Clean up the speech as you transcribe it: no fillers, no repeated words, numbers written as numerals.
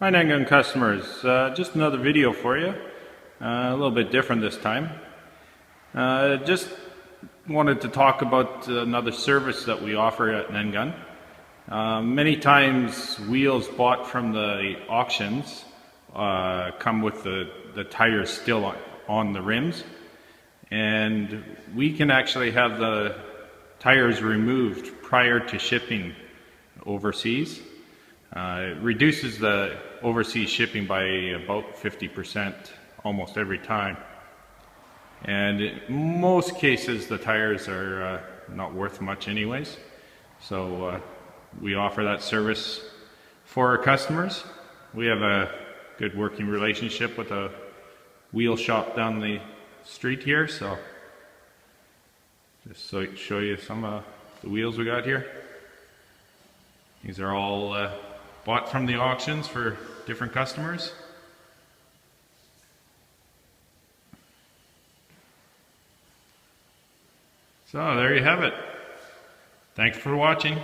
Hi Nengun customers, just another video for you, a little bit different this time. Just wanted to talk about another service that we offer at Nengun. Many times wheels bought from the auctions come with the tires still on the rims, and we can actually have the tires removed prior to shipping overseas. It reduces the overseas shipping by about 50% almost every time. And in most cases the tires are not worth much anyways. So we offer that service for our customers. We have a good working relationship with a wheel shop down the street here. So just so show you some of the wheels we got here. These are all bought from the auctions for different customers. So there you have it. Thanks for watching.